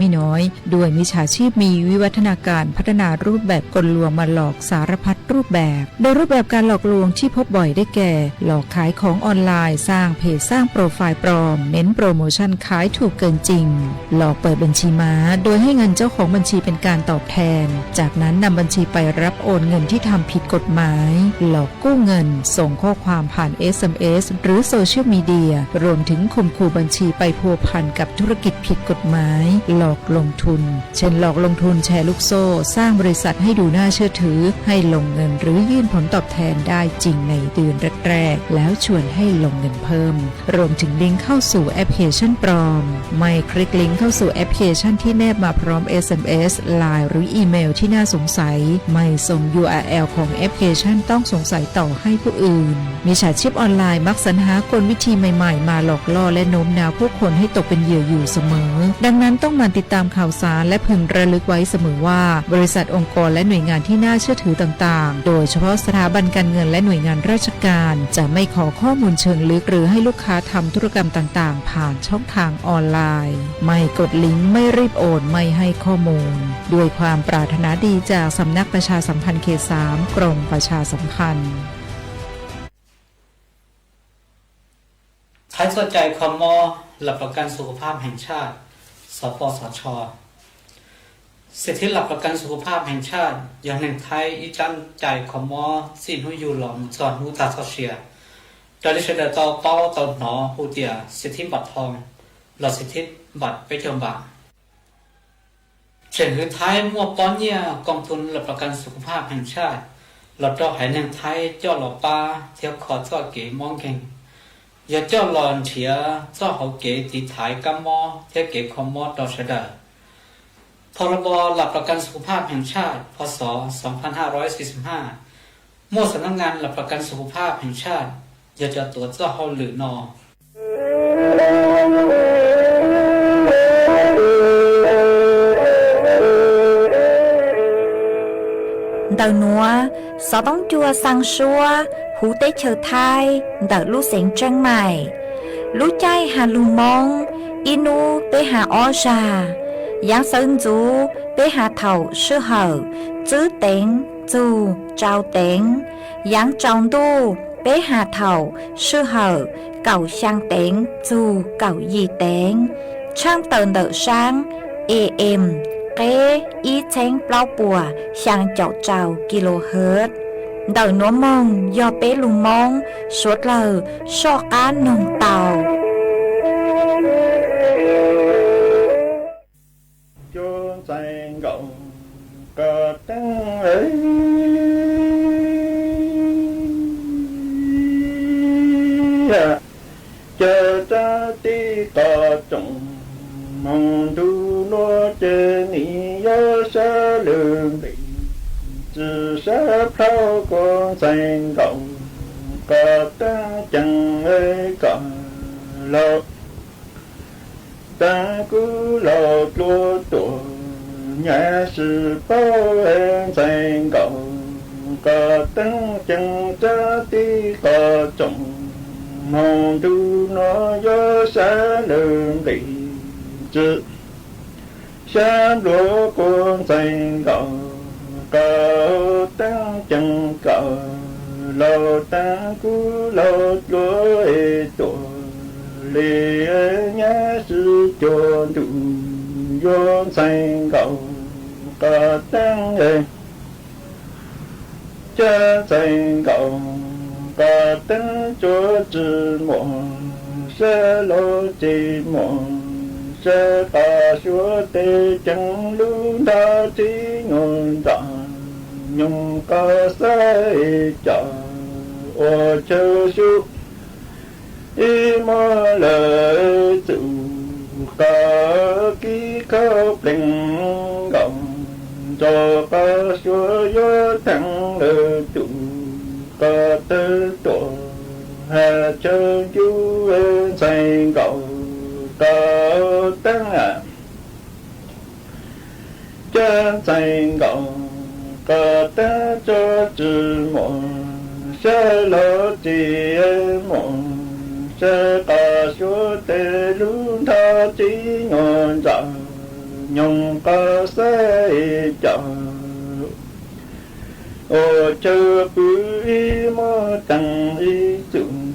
ไม่น้อยด้วยมิจฉาชีพมีวิวัฒนาการพัฒนารูปแบบกลลวงมาหลอกสารพัดรูปแบบโดยรูปแบบการหลอกลวงที่พบบ่อยได้แก่หลอกขายของออนไลน์สร้างเพจสร้างโปรไฟล์ปลอมเน้นโปรโมชั่นขายถูกเกินจริงหลอกเปิดบัญชีม้าโดยให้เงินเจ้าของบัญชีเป็นการตอบแทนจากนั้นนำบัญชีไปรับโอนเงินที่ทำผิดกฎหมายหลอกกู้เงินส่งข้อความผ่าน SMS หรือโซเชียลมีเดียรวมถึงข่มขู่บัญชีไปพัวพันกับธุรกิจผิดกฎหมายหลอกลงทุนเช่นหลอกลงทุนแชร์ลูกโซ่สร้างบริษัทให้ดูน่าเชื่อถือให้ลงเงินหรือยื่นผลตอบแทนได้จริงในเดือนแรกๆแล้วชวนให้ลงเงินเพิ่มรวมถึงลิงก์เข้าสู่แอปพลิเคชันปลอมไม่คลิกลิงก์เข้าสู่แอปพลิเคชันที่แนบมาพร้อม SMS ไลน์หรืออีเมลที่น่าสงสัยไม่ส่ง URL ของแอปพลิเคชันต้องสงสัยต่อให้ผู้อื่นมิจฉาชีพออนไลน์มักสรรหากลวิธีใหม่ๆมาหลอกล่อและโน้มน้าวผู้คนให้ตกเป็นเหยื่ออยู่เสมอดังนั้นต้องหมั่นติดตามข่าวสารและพึงระลึกไว้เสมอว่าบริษัทองค์กรและหน่วยงานที่น่าเชื่อถือต่างๆโดยเฉพาะสถาบันการเงินและหน่วยงานราชการจะไม่ขอข้อมูลเชิงลึกหรือให้ลูกค้าทำธุรกรรมต่างๆผ่านช่องทางออนไลน์ไม่กดลิงก์ไม่รีบโอนไม่ให้ข้อมูลด้วยความปรารถนาดีจากสำนักประชาสัมพันธ์เขต 3 กรมประชาสัมพันธ์ใครสนใจคมหลักประกันสุขภาพแห่งชาติสปสช.สิทธิหลักประกันสุขภาพแห่งชาติอย่างหนึ่งไทยอีจันจ่ายคมสินหุยูหลอมสอนหูตาทอเชียโดยเฉพาะต่อเป้าต่อหนอหูเตียสิทธิบัตรทองหลอดสิทธิบัตรไปเที่ยวบางเช่นคือไทยมั่วป้อนเยี่ยกองทุนหลักประกันสุขภาพแห่งชาติหลอดเจ้าหายหนึ่งไทยเจ้าหลอปลาเที่ยวขอเจ้าเก๋มองเก่งอย่าเจ้าหลอนเถียเจ้าเขาเก๋ตีถ่ายกัมมอเที่ยวเก๋คอมมอต่อเฉดพรบหลักประกันสุขภาพแห่งชาติพ.ศ. 2545มั่วสำนักงานหลักประกันสุขภาพแห่งชาติอย่าจะตรวจเจ้าเขาหรือนอĐầu núa, sáu bóng chua sang xua, hú tế chờ thai, đợt lũ xén trăng mày. Lũ chay hà lù mông, inu tế hà o trà. Giáng sơn chú, tế hà thầu sư hở, chữ tên, chú, trao tên. Giáng trong tu, tế hà thầu, sư hở, cầu sang tên, chú, cầu gì tên. Trang tờn đợt sang, em. Kế ý chén bao bùa sang chậu trào kHz đời nó mong do bé lùm mong suốt lờ so cá nồng tàu cho danh gạo cả tăng ấy chờ ta tí cả trọng mong tu nó trên ý yo sa lương bị chỉ sa phao con danh gạo cả ta chẳng ấy cả lo ta cứ lo cho tổ nhà sự bao em danh gạo cả ta chẳng ta tí cả trọng mong tu nó yo sa lương bị chữ sáng đổ con danh cậu cậu tăng chân cậu lâu ta cứ lâu chúa tổ lì nhá sư cho đủ vô danh cậu cậu tăng cha danh cậu cậu tăng cho chữ một sẽ lo chỉ một sẽ ta chúa tê chẳng lưu đa tí ngôn đàn nhung ca sẽ trả ô chơ sư y mơ lời chủ ca ký khớp linh gọng cho ca chúa vô thẳng lời chủ ca tư tổ hà chơ chú danh gọng cao tăng chân danh gạo cả ta cho chữ một sẽ lo chỉ một sẽ cả số tê luôn tha chỉ ngon rằng nhung có sẽ chờ ô chờ bự y mơ tăng y dụng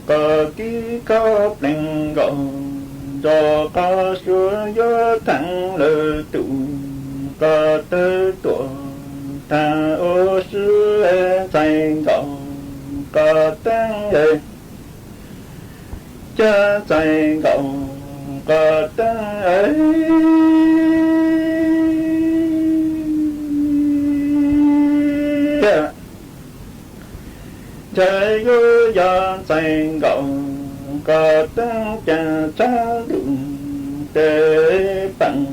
có ký có pleng gọng do có xuống gió thẳng lơ tụ có tơ tuổi ta ô sư thành gọng có tăng cha thành gọng có tăng ấy trời ơi ya thành gọng có tăng cha cha đụng tế bằng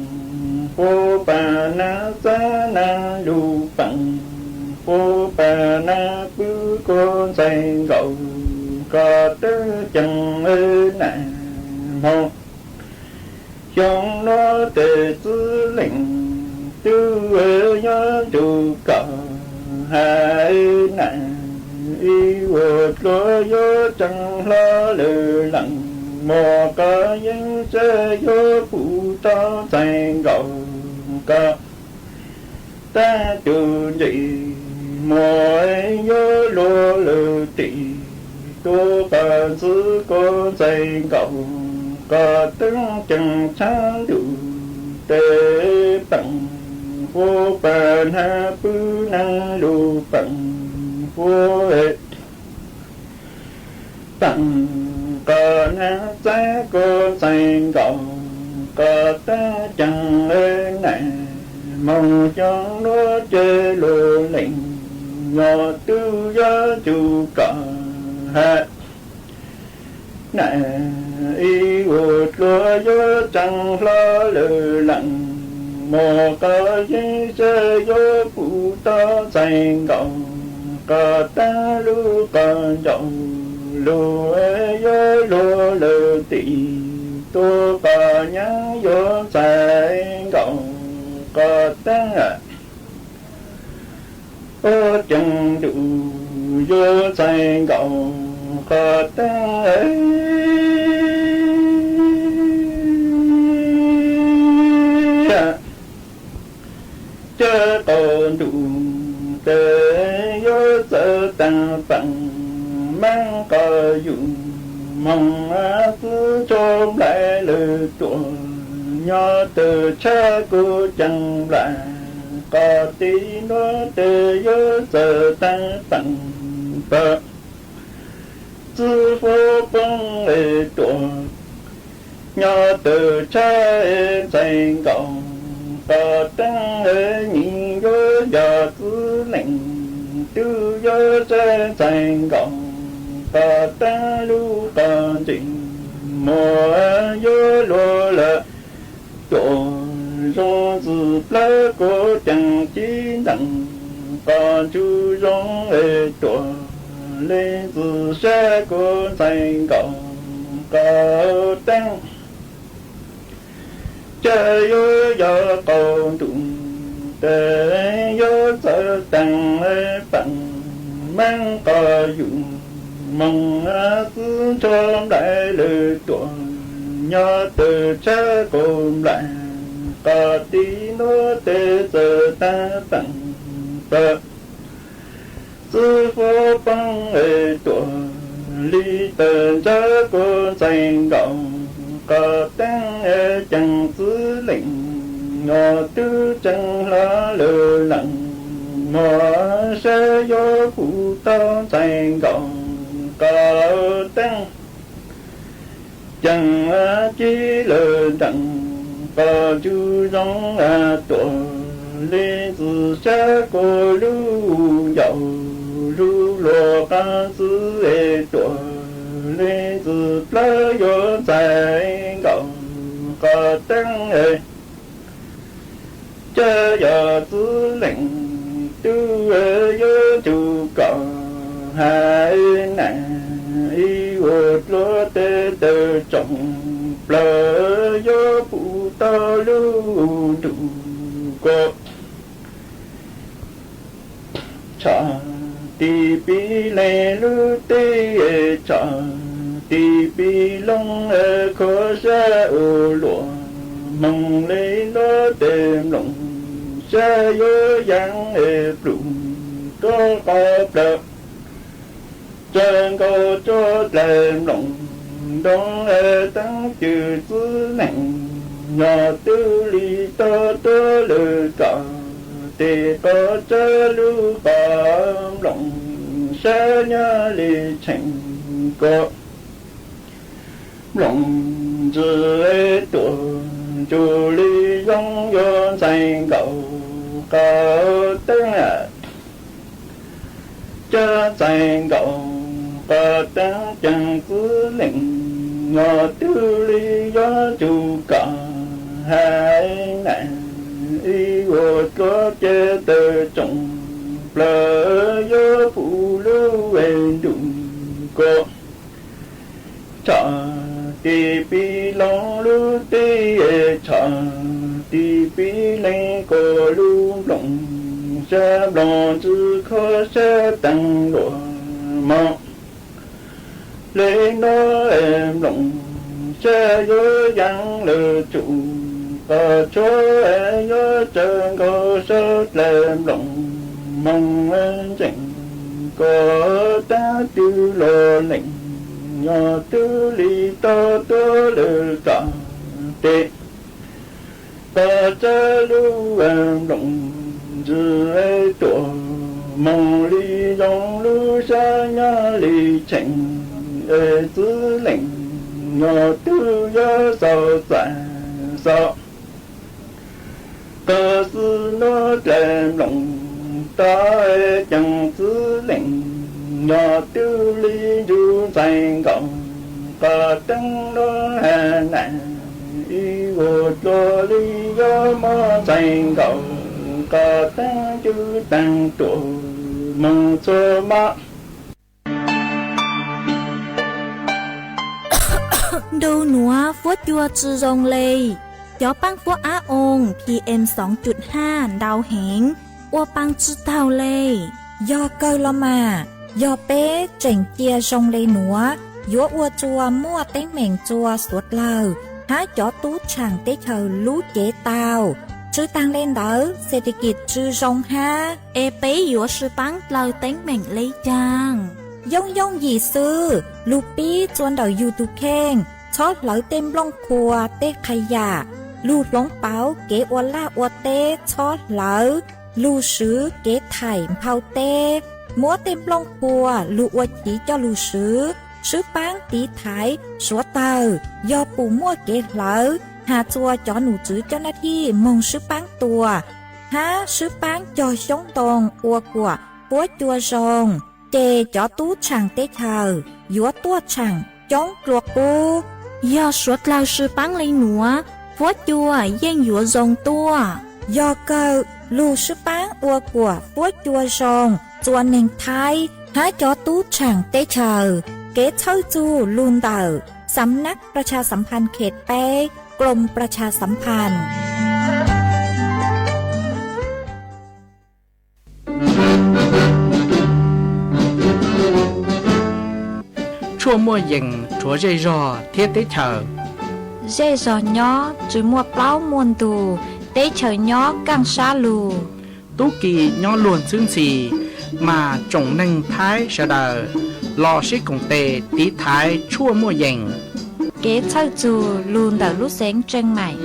phô bà na sa na lu bằng phô bà na bư con thành gọng có tớ chẳng ơi nè mong trong nó tề tư lệnh tư ơi nhớ chủ cả hai nè y vượt có gió chẳng lo lờ lặng mò có những xe gió phụ ta thành gạo ca ta trường dị mò gió lo lờ tỷ tô bà sư có thành gạo có tiếng chẳng sáng đủ tế bằng vô bàn hạ bư năng lưu bằng vô hệ bằng có nà giá có thành gạo có ta chẳng ơi nè mong cho nó chơi lô lệnh nhỏ tư giá chủ cả hạ nè y vượt lúa gió chẳng lo lờ lặng mò có những xe gió phụ ta thành gạo có ta lưu còn dòng lúa gió lúa lờ tỷ tô có nhắn gió thành gạo có ta ô chẳng đủ gió thành gạo có ta ấy chớ còn đủ tế gió sợ tăng phẳng mang có dụng mong á cứ trôm lại lời tuần nhỏ từ cha cô chẳng lại có tí nó tế gió sợ tăng phẳng bờ sư phụ bông lệ tuần nhỏ từ cha thành cộng có tăng nhìn gió gió cứ lệnh tư gió sẽ thành cộng có tăng lưu còn tình mùa gió lúa lợ chỗ rong dự lá cô chẳng chỉ đặng còn chú rong chỗ lên từ xe cô thành cộng có tăng trời ơi gió còn đụng tế gió sợ tăng bằng mang có dụng mong cứ cho đại lời tuần nhỏ từ cha cùng lại có tí nó tế giờ ta bằng bờ sư phụ bằng tuần ly tờ cha cô thành gọng có tăng chẳng giữ lệnh ngọ tư chẳng lá lờ lặng ngọ sẽ gió phụ ta thành gọng có tăng chẳng chỉ lờ đặng có chú giống tuần lên từ xa cô lưu dầu lưu lô ca sư tuần lên từ lá gió thành gọng có tăng chớ giờ tư lệnh tư gió chủ cầu hai nè y vượt lúa tê tê trồng lỡ gió phụ ta lưu đủ có cha ti pi lê lưu tê cha ti pi long khó ra ô lúa mong lấy nó đêm lòng sẽ nhớ dáng ép lùng có cọp đợt chân có cho đêm lòng đón tăng trừ tư nặng nhỏ tư lý tơ tơ lư cả thì có chớ lưu cảm lòng sẽ nhớ lý thành có lòng dư tuổi chủ lý dòng yon danh cầu cao tên cha danh cầu và tăng chẳng cứ lệnh ngọ tư lý do chủ cả hai nạn y vô có chế tờ trọng lỡ do phụ lưu về đụng có cha ti pi long lưu ti cha ti pi lên có lưu lòng sẽ lòng chữ khó sẽ tăng độ mong lên nó em lòng sẽ nhớ dáng lừa chủ và cho em nhớ chân có sớt lên lòng mong em chẳng có ta tư lo lệnh nhỏ tư lý to tơ lừa cả tệ và cha lưu em lòng dư ấy tổ mong lý dòng lưu xa nhá lý chẳng tư lệnh nhỏ tư nhớ sao giả sao cơ sư nó làm lòng ta chẳng tư lệnh nhỏ tư lý du danh cộng cả tăng nó hà nạn y vô cho lý do mơ danh cộng cả tăng chữ tăng tổ mong cho mắc Đâu nữa phố chua chư rong lê gió băng phố á ôn PM 2.5 đau hẹn ô băng chư tàu lê do cơ lo mà do bé chỉnh chia rong lê nữa gió ô chua mua tên mèn chua suốt lờ há chó tú chẳng tế chờ lú chế tàu chư tăng lên đỡ sẽ đi kịp chư rong ha ê bé gió sư băng lờ tên mèn lê chàng Dông dông gì sư, lù bí chuan đầu YouTube khen, chót lỡ tem lông khua tê khai giả, lù lông báo kế ô la ô tê chót lỡ, lù sứ kế thải phao tê, múa tem lông khua lù ô chỉ cho lù sứ bán tí thái, số tờ, do bù mua kế lỡ, hà chua cho nụ chữ cho nó thi mong sứ bán tùa, há sứ bán cho sống tồn ô của bố chua rồng. Chê cho tú chẳng tế thờ, dũa tua chẳng, chống ruột cô. Do suốt lao sư bán lên nữa, phố chua gian dũa rồng tua. Do cơ, lưu sư bán ua của phố chua rồng, chua nền thái, há cho tú chẳng tế thờ. Kế thơ chu luôn tờ, sắm nắc ประชาสัมพันธ์เขตแป้กรมประชาสัมพันธ์ chua mua dừng chúa dây rò thiết tế chờ dây rò nhó chứ mua plau muôn tù tế chờ nhó càng xa lù tú kỳ nhó luồn xương xì mà trồng nâng thái sợ đờ lò xí cùng tề tí thái chua mua dừng kế thơ dù luôn đỡ lúc sáng chân mày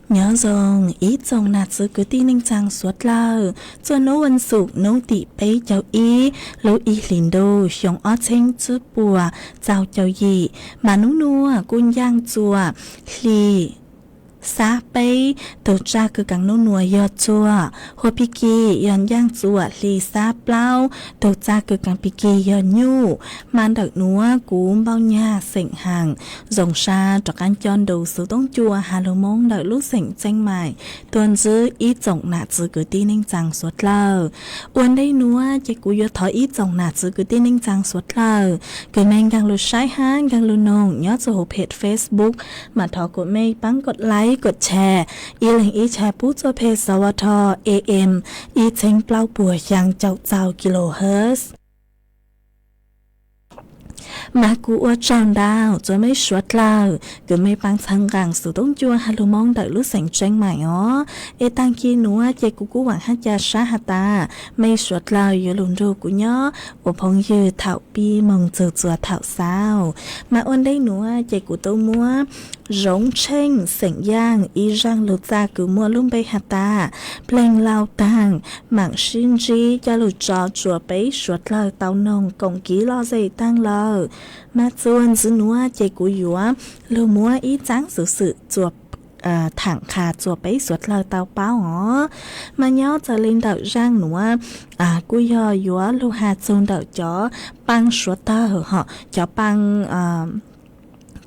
nhớ rằng ít dòng nạt sự cứ tin ninh trang suốt lờ cho nấuวันศุกร์nấu tị bấy cháu ý lâu ý lìn đô xong ót chênh chữ bùa cháu cháu dị mà nấu nua cun giang chùa lì ซาไปตัวจ้าคือกังนุ่นนัวยอดจัวหัวพิกีย้อนย่างจัวลีซาเปล่าตัวจ้าคือกังพิกีย้อนยู่มันดักนัวกูเบาหญ้าเสียงห่างสงชาจากการจอนดูสูต้องจัวฮาโลมงดักลูกเสียงแจ้งใหม่ตัวซื้ออีจงหนาจือกือตีนิ่งจังสวดเล่าอ้วนได้นัวเจกูยอถอยอีจงหนาจือกือตีนิ่งจังสวดเล่าเกิดแมงกังลูใช้ห้างกังลูนงยอดโซเพจ Facebook มาทอกดไม่ปังกดไลค์กดแชร์อีหลังอีแชร์ผู้จเพจสวท AM อีเชงเปล่าปัวยังเจ้ากิโลเฮิรตซ์มากูอวดจอนดาวจะไม่ชวดเล่าก็ไม่ปังชังกังสู่ต้องจัวฮัลโหลมองดักลูกเสียงแจ้งใหม่อ๋อเอตังกีหนัวเจกูหวังฮัจยาชาฮตาไม่ชวดเล่าอยู่ลุนรูกูย่ออพงยืดเถาปีมองเจอจัวเถาเศร้ามาอ้นได้หนัวเจกูตัวมัวร้องเช่งเสียงย่างอีร่างลูจากูมัวลุ่มไปฮัตาเพลงเล่าตังหมังชินจีจะลุจอจัวไปชวดเล่าเต้านงกงกีรอใจตั้งเล่ามาจวนซื้อนัวเจกูยัวลูมัวอีจังสื่อจวบถังขาจัวไปสวดเราเตาเป้าอ๋อมาย่อจะเล่นดอกร่างหนัวกูยอยัวลูหาจนดอกจ๋อปังสวดเตาเหรอจ๋อปัง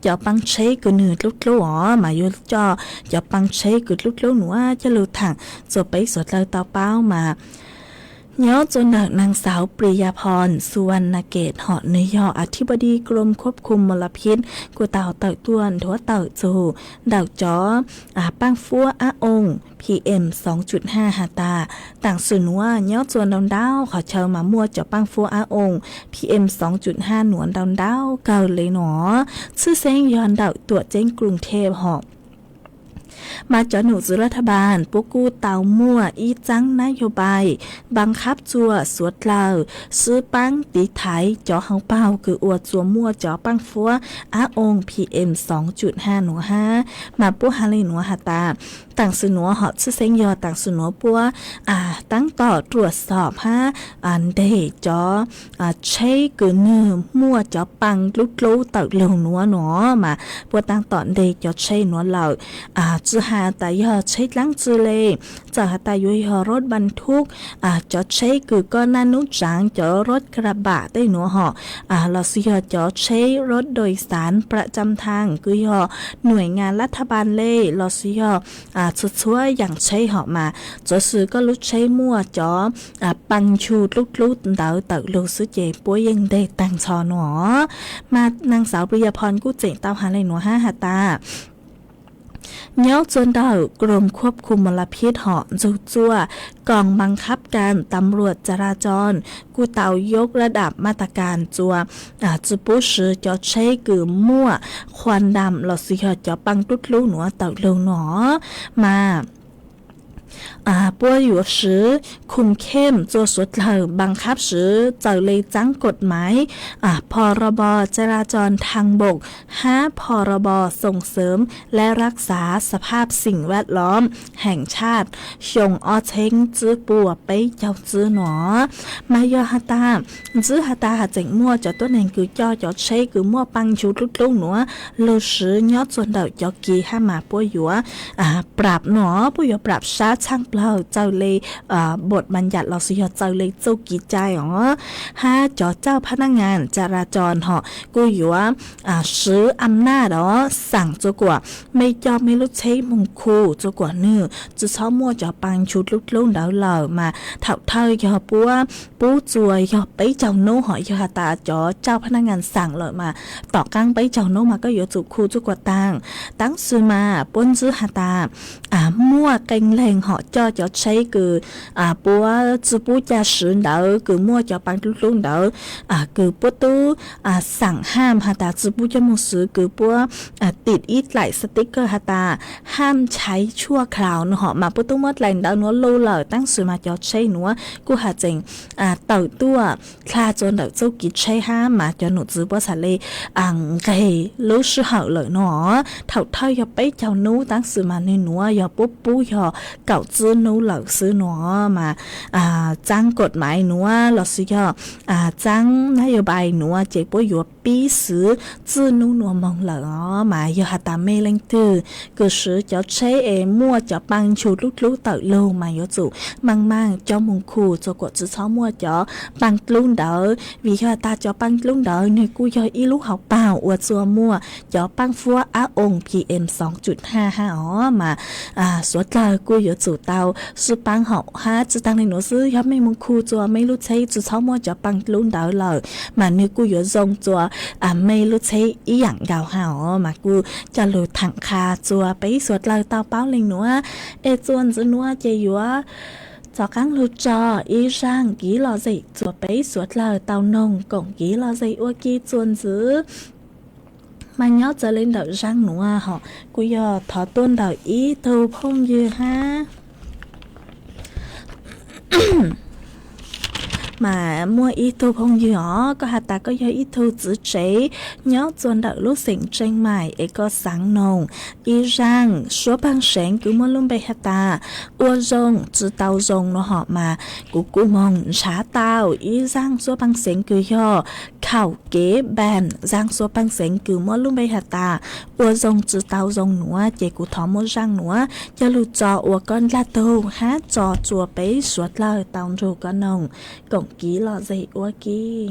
จะปังเชกุนืดลุกๆอ๋อมาอยู่จะปังเชกุลุกๆหนูว่าจะลูถังจะไปสวดเราเตาเป้ามาย้อจนดักนางสาวปริยาพรสุวรรณเกตเหาะเนยออธิบดีกรมควบคุมมลพิษกูเต่าเต่าต้วนถัวเต่าจูดาวจ๋อปังฟัวอาองPM 2.5 หาตาต่างสื่อว่าย้อจวนดาวขอเชิญมามั่วจ่อปังฟัวอาอง PM 2.5 หนวนดาวเก่าเลยหนอชื่อเส้งย้อนดาวตัวเจ้งกรุงเทพหอกมาจอหนูซื้อรัฐบาลปุกูเตามั่วอีจังนโยบายบังคับจัวสวดเล่าซื้อปังตีไถจอเฮาเป้าคืออวดจัวมั่วจอปังฟัวอาอง PM 2.5 หนู5มาปุฮาลีหนูหาตาต่างสื่อหนัวหอดชื่อเซ็งยอต่างสื่อหนัวปัวตั้งต่อตรวจสอบอันเดจอใช้กือเนื้อมั่วจอปังลุกลู่เต่าเหลวหนัวหนอมาปัวตั้งต่อเดจอใช้หนัวเหล่าจือหาแต่ยอใช้ลังจือเลยจะหาแต่ยุยรถบรรทุกจอใช้กือก็นานุจังจอรถกระบะได้หนัวหอเราสิยอจอใช้รถโดยสารประจำทางกือยอหน่วยงานรัฐบาลเล่เราสิยอชุดช่วยอย่างใช้เหาะมาจอซื้อก็ลุดใช้มั่วจอปังชูลุกเต๋าลูกซื้อเจปัวยังได้ตังชอหนอมานางสาวปริยพรกู้เจ๋งเต้าหาเลยหนัว5 หาตาย้อจนดาวกรมควบคุมมลพิษเหาะจัวกองบังคับการตำรวจจราจรกูเต่ายกระดับมาตรการจัวจุปุสือจอใช้กือมั่วควันดำหลอดสีหอจอปังตุดลูกหนัวเต่าลงหนอมาปัวอยู่สือคุมเข้มจัวสุดเหล่าบังคับสือเจ้าเลยจังกฎหมายพรบจราจรทางบก5พรบส่งเสริมและรักษาสภาพสิ่งแวดล้อมแห่งชาติชงออเชงจื้อปัวไปเจ้าจื้อหนอมายอฮาตาจื้อฮาตาหาเจ๋งมั่วจอตัวเองคือจอใช้คือมั่วปังชูลุกหนัวโลสือยอดส่วนเดาจอกีห้ามาปัวอยู่ปรับหนอปัวอยู่ปรับชาช่างเปล่าเจ้าเลยบทบัญญัติเราสิยอเจ้าเลยเจ้ากี่ใจ5จอเจ้าพนักงานจราจรเหาะกูอยู่ว่าซื้ออำนาจสั่งจกว่าไม่จอบไม่ลุกใช้มงคูจกว่าเนื้อจะชอบมั่วจอปังชุดลุกลุ่นดาวเหล่ามาเท่าเท่ายอปัวปูจวยยอไปเจ้าโน้หอยยอตาจอเจ้าพนักงานสั่งเลยมาต่อกังไปเจ้าโน้มาก็อยู่จุคูจกว่าตั้งซื้อมาป้นซื้อหาตามั่วเก่งแรงเหาะจอใช้คือปัวจูปูจะสืนเดาคือมั่วจอปังลุกลุ่นเดาคือปัวตู้สั่งห้ามหาตาจูปูจะมุสือคือปัวติดอีไหลสติ๊กเกอร์หาตาห้ามใช้ชั่วคราวเนาะมาปุตุ้มดแรงดาวนัวโลเหล่าตั้งสื่อมาจอใช้หนัวกูหาเจงเต่าตัวคลาจนเดาเจ้ากิจใช้ห้ามมาจอหนุจื้อปัวสาเลไก่รู้ชื่อเหาเลยเนาะเท่าอย่าไปเจ้านู้ตั้งสื่อมาในหนัวอย่าปุ๊บปูอย่าเก่าจื้อนู้เหล่าซื้อหนัวมาจ้างกฎหมายหนัวเราซื้อย่อจ้างนโยบายหนัวเจ็บปัวอยู่ bí sử tư nu nua mong lợ mà giờ hạt tà mê lên từ cơ sử cho chế mua cho băng chú lúc tự lâu mà giờ chủ mang cho mông khu cho cuộc chứ cháu mua cho băng luôn đỡ vì hạt ta cho băng luôn đỡ nên cô giờ ít lúc học bảo ở chùa mua cho băng phua á ông PM 2.5 ha mà số lời cô giờ chủ tàu số băng học ha chứ tăng lên nữa chứ giờ mấy mông khu chùa mấy lúc thấy chứ cháu mua cho băng luôn đỡ lời mà nếu cô giờ dùng chùa mấy lúc thấy ý dạng gạo hảo mà cô cho lùi thẳng kha chùa bấy suốt lời tao báo lên nữa chuan chứ nữa chơi yếu cho các lũ trò ý rằng ký lo gì chùa bấy suốt lời tao nông cổng ký lo gì ua ký chuan chứ mà nhớ trở lên đợi răng nữa họ cô giờ thọ tuân đợi ý thu phong dư ha mà mua ít thu không dư có hạt ta có do ít thu giữ chế nhớ chuẩn đợi lúc xịn tranh mày ấy có sáng nồng ý rằng số băng sáng cứ mua luôn bê hạt ta ua rong chứ tao rong nó họ mà cụ mong trả tao ý rằng số băng sáng cứ do khảo kế bàn rằng số băng sáng cứ mua luôn bê hạt ta ua rong chứ tao rong nữa chỉ cụ thỏ mua răng nữa cho lù trò ua con la tô hát trò chùa bế suốt lời tao rù con nồng cổng ký lọ dậy ua kì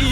一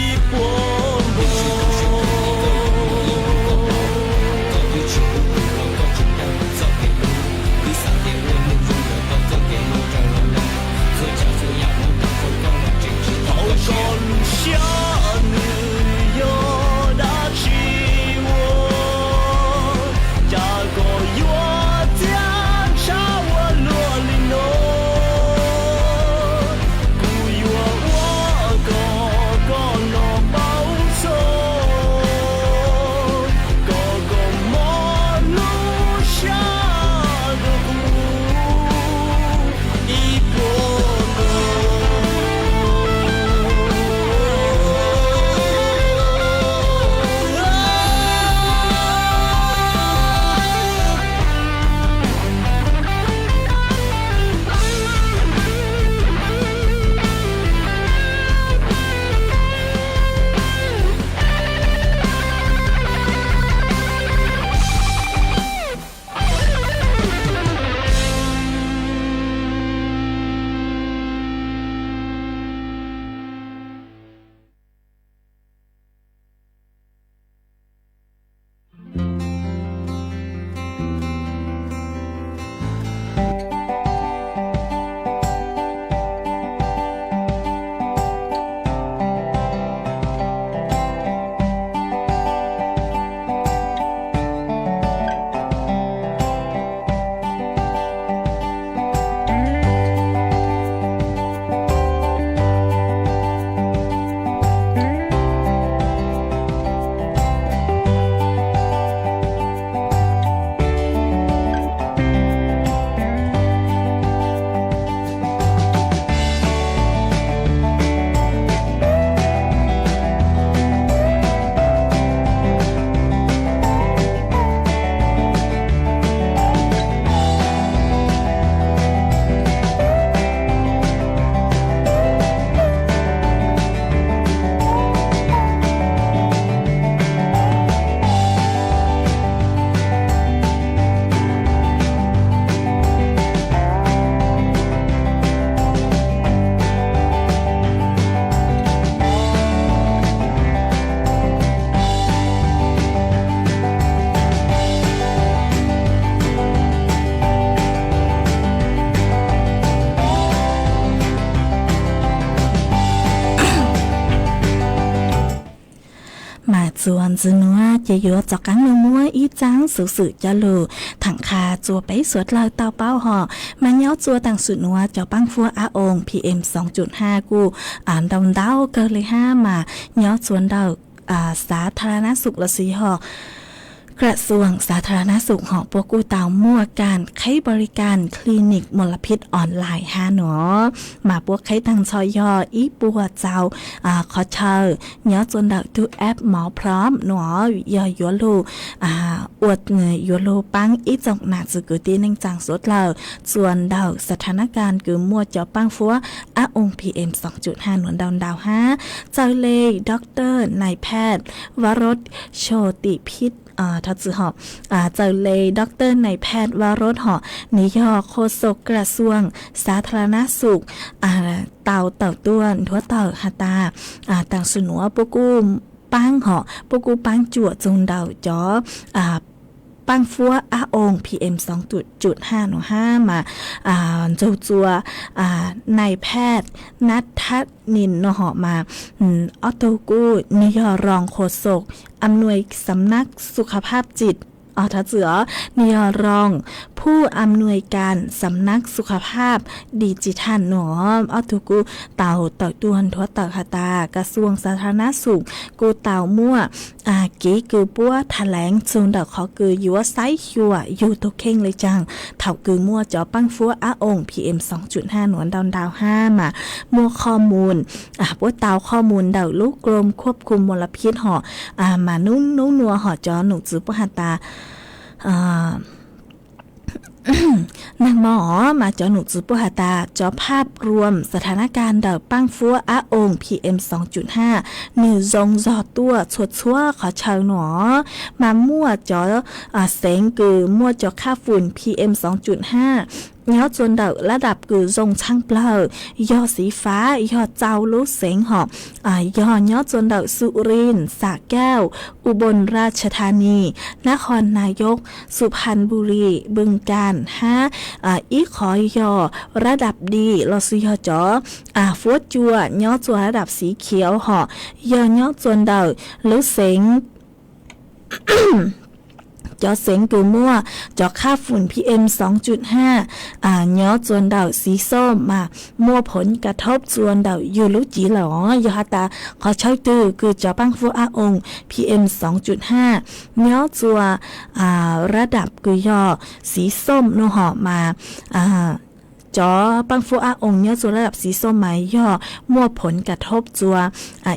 จือนัวจะอยู่จอกกังมัวอีจังสื่อจะลูถังคาจัวไปสวดลาวเตาเป้าห่อมาเย้าจัวต่างสุดนัวจอปังฟัวอาอง PM 2.5 กูอ่านดำเดาเกินเลย5มาเย้าสวนเดาสาธารณสุขละสีห่อกระทรวงสาธารณสุขหอปวกูเตามั่วการใช้บริการคลินิกมลพิษออนไลน์หนอมาพวกใช้ตังชอยออีปัวเจ้าขอเชิญเนาะจนดักดูแอปหมอพร้อมหนอยอยัวลูอวดเงยยัวลูปังอีจงหนักสุกุตีนึงจังสดเราส่วนดาวสถานการณ์คือมั่วจอปังฟัวองค์ PM 2.5 หนวนดาว5เจ้าเลยด็อกเตอร์นายแพทย์วรสโชติพิษทัดสือหอบเจ้าเลยด็อกเตอร์นายแพทย์วารถหอนิยอโฆษกกระทรวงสาธารณสุขเต่าต้วนทั่วเต่าหาตาต่างสนัวปกูปังหอปกูปังจั่วจงเดาจอปังฟัวองค์ PM 2.5 หนู5มาจัวนายแพทย์นัททัศนินหอมาออโตกูนิยอรองโฆษกอำนวยสำนักสุขภาพจิตทัเสือนิยรองผู้อำนวยการสำนักสุขภาพดิจิทัลหนอทุกูเต่าต้วนทั่วเต่าคาตากระทรวงสาธารณสุขกูเต่ามั่วกีคือปัวแถลงซูนดอกขอคืออยู่ว่าไซชัวอยู่ตัวเข่งเลยจังเถ่าคือมั่วจอปังฟัวองค์ PM 2.5 หนวนดาว5มามั่วข้อมูลปัวเต่าข้อมูลเดาลูกกรมควบคุมมลพิษหอมานุ่นนัวหอจอหนุจือปหาตานางหมอมาจอหนุจือปุหาตาจอภาพรวมสถานการณ์เดาปังฟัวองค์ PM 2.5 นิวซงจอตัวชวดชั่วขอเชิญหนอมามั่วจอเสงคือมั่วจอค่าฝุ่น PM 2.5เงาจนเดาระดับคือทรงช่างเปล่ายอสีฟ้ายอเจ้าลุเสงหอบยอเงาจนเดาสุรินทร์สระแก้วอุบลราชธานีนครนายกสุพรรณบุรีบึงกาฬอีขอยอระดับดีลอสุยอจอฟัวจัวเงาจัวระดับสีเขียวหอยอเงาจนเดาลุเสง จอเสียงกูมั่วจอค่าฝุ่น PM 2.5เนาะจวนเดาสีส้มมามั่วผลกระทบจวนเดาอยู่ลุจีหลอยอตาขอเช่าตื้อคือจอปังฟัวองค์ PM 2.5เนาะจัวระดับคือยอสีส้มโนหอมาจอปังฟัวองค์เนาะจัวระดับสีส้มหมายย่อมั่วผลกระทบจัว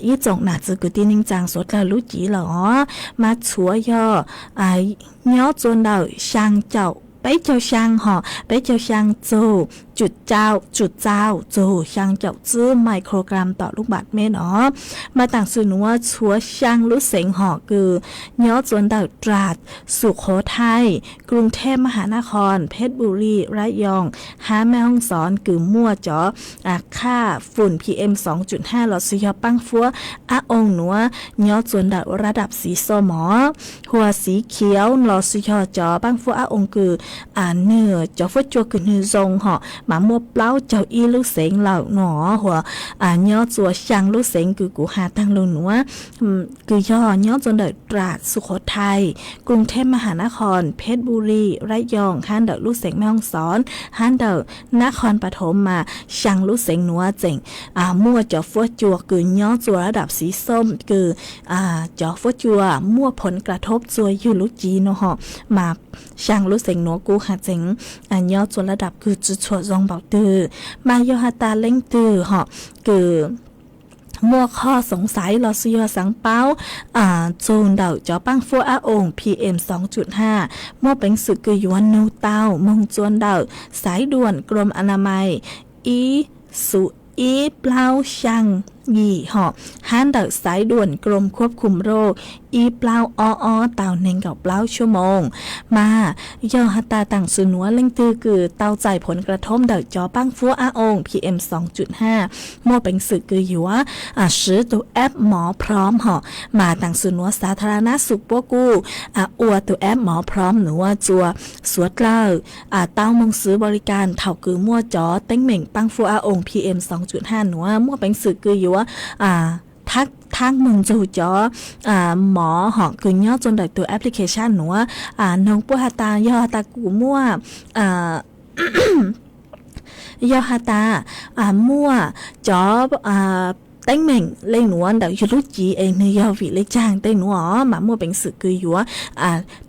อีจงหนาจือกุตีนิงจางสดแล้วลุจีหลอมาชัวยอเนาะจนเดาช่างเจ้าไปเจ้าช่างไปเจ้าช่างจุดเจ้าช่างเจ้าจื้อไมโครกรัมต่อลูกบาศก์เมตรมาต่างสื่อหนูว่าชัวช่างลุเสงคือเนาะจนเดาตราดสุโขทัยกรุงเทพมหานครเพชรบุรีระยองแม่ฮ่องสอนคือมั่วจอค่าฝุ่น PM 2.5 หลอดสุยอปังฟัวองค์หนัวเนาะจนเดาระดับสีส้มหัวสีเขียวหลอดสุยอจอปังฟัวองค์คือเนื้อจอฟัวจัวคือเนื้อทรงมามัวเปล่าเจ้าอีลูกเสงเหล่าหนอหัวย่อจัวช่างลูกเสงคือกูหาตั้งลงหนัวคือย่อจนเดตราดสุโขทัยกรุงเทพมหานครเพชรบุรีระยองฮันเดลูกเสงแม่ฮ่องสอนฮันเดนครปฐมมาช่างลูกเสงหนัวเจ๋งมั่วจอฟัวจัวคือย่อจัวระดับสีส้มคือจอฟัวจัวมั่วผลกระทบจัวอยู่ลูกจีเนาะมาช่างลูกเสงหนัวกูหาเจ๋งย่อจัวระดับคือจุดชัวซองเบาตือมายอฮาตาเล่งตือคือมั่วข้อสงสัยลอสุยอสังเป้าจูนเดาจอปังฟัวองค์ PM 2.5 มั่วเป็นสึกคือหยวนนูเต้ามงจวนเดาสายด่วนกรมอนามัยสุเปล่าช่างยี่ฮันเดาสายด่วนกรมควบคุมโรคเปล่าเต่าเน่งกับเปล่าชั่วโมงมาย่อฮัตตาต่างสุนัวเล่งตือคือเต่าใจผลกระทบเดาจอปังฟัวองค์ PM 2.5 มั่วเป็นสึกคืออยู่ว่าซื้อตัวแอปหมอพร้อมมาต่างสุนัวสาธารณสุขพวกกูอวดตัวแอปหมอพร้อมหนูว่าจัวสวดเล่าเต้ามงซื้อบริการเถ่าคือมั่วจอเต้งเหม่งปังฟัวองค์ PM 2.5 หนูว่ามั่วเป็นสึกคืออยู่ว่าทั thang mừng dù cho mỏ họ cứ nhớ trong đời từ application nữa nông bữa ta do ta cũng mua do ta mua cho đánh mình lên nữa đợi cho lúc chị em này do vị lấy trang tên nữa mà mua bệnh sự cười dúa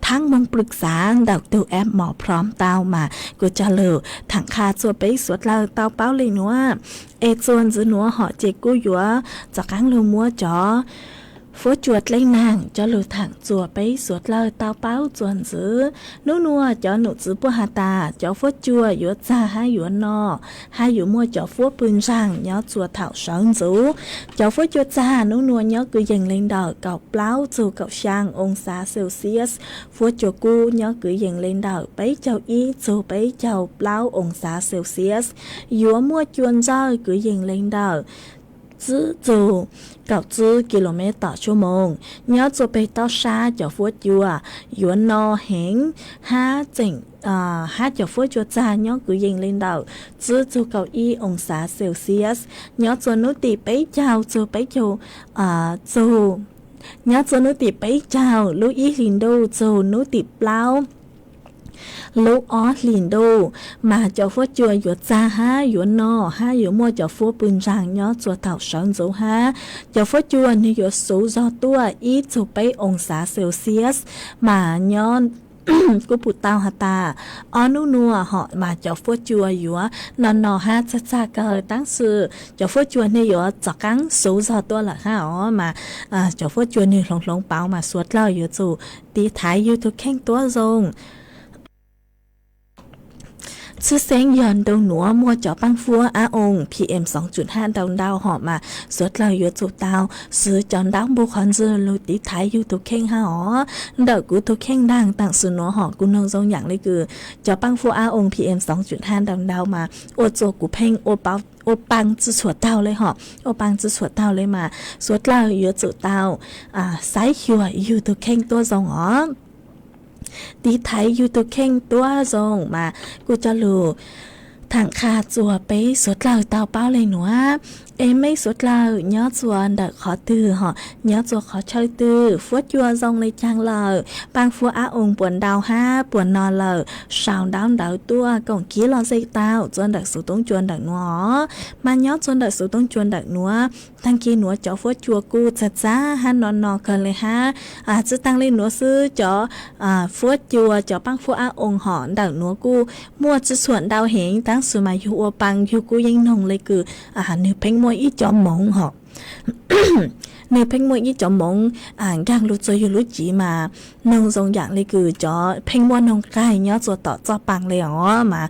tháng mong bực giá đào từ em mỏ prom tao mà cứ cho lừa thẳng kha cho bấy suốt là tao báo lên nữa xuân giữa nữa họ chỉ cố dúa cho cán lưu mua cho phố chuột lấy nàng cho lừa thẳng chùa bấy suốt lời tao báo chuồn giữ nô nua cho nụ giữ bùa hà tà cho phố chùa dúa cha hai dúa nọ hai dúa mua cho phố bươn rằng nhớ chùa thảo sơn giữ cho phố chùa cha nô nua nhớ cứ dành lên đầu cậu plau dù cậu sang ông xã Celsius phố chùa cu nhớ cứ dành lên đầu bấy châu y dù bấy châu plau ông xã Celsius dúa mua chuồn rơi cứ dành lên đầu giữ dù cậu giữ km/h nhớ cho bê tao xa cho phố chùa dũa no hẹn ha chỉnh ha cho phố chùa cha nhớ cứ dành lên đầu giữ dù cậu y ông xã Celsius nhớ cho nút tì bấy chào cho bấy chào dù nhớ cho nút tì bấy chào lúc y hình đô dù nút tì plau lúc ó liền đô mà cho phố chùa dụa cha ha dụa no ha dụa mua cho phố bươn rằng nhớ chùa thảo sơn dấu ha cho phố chùa như dụa số do tua ít chụp bấy ông xã Celsius mà nhớ của phụ tao hà ta ở nô nua họ mà cho phố chùa dụa nọ ha cha cha cờ đáng sự cho phố chùa như dụa chọc cắn số do tua là ha ó mà cho phố chùa như lồng báo mà suốt lời dụa chủ tí thái YouTube khen tua rồngชื่อเสียงย้อนดงหนัวมัวเจาะปังฟัวองค์ PM 2.5 ดาวหอมาสวดเราอยู่จุดดาวซื้อจอนดาวบุคคลซื้อลุติไทยอยู่ตุเข่งฮะอ๋อเด็กกูตุเข่งดังต่างสุนัวหอกูนงทรงอย่างเลยคือเจาะปังฟัวองค์ PM 2.5 ดาวมาโอโจกูเพ่งโอเปาโอปังจะสวดเต้าเลยหอโอปังจะสวดเต้าเลยมาสวดเราอยู่จุดดาวสายหัวอยู่ตุเข่งตัวทรงอ๋อตีไทยอยู่ตัวเข่งตัวทรงมากูจะรู้ทางคาจัวไปสดเราเตาเป้าเลยหนูไม่สดเราย้อจัวดักขอตื้อหอย้อจัวขอเชยตื้อฟัวจัวทรงเลยจังเลยบางฟัวองค์ปวนดาวห้าปวนนอนเลยสาวดาวดาวตัวก่องกี้รอใส่เตาจนดักสูต้องจวนดักหนัวมันย้อจนดักสูต้องจวนดักหนัวทั้งกี้หนัวเจาะฟัวจัวกูจะจ้าฮันนอนกันเลยฮะจะตั้งเลยหนัวซื้อเจาะฟัวจัวเจาะปังฟัวองค์หอดักหนัวกูมัวจะส่วนดาวเหงตั้งสมัยอยู่ปังอยู่กูยังนงเลยคือเนื้อเพ่งมวยอีจอมหมงหอกเนื้อเพ่งมวยอีจอมหมงย่างรู้ใจอยู่รู้จีมานงทรงอย่างเลยคือจอเพ่งมวยนงใกล้เนาะตัวต่อจอปังเลยอ๋อมา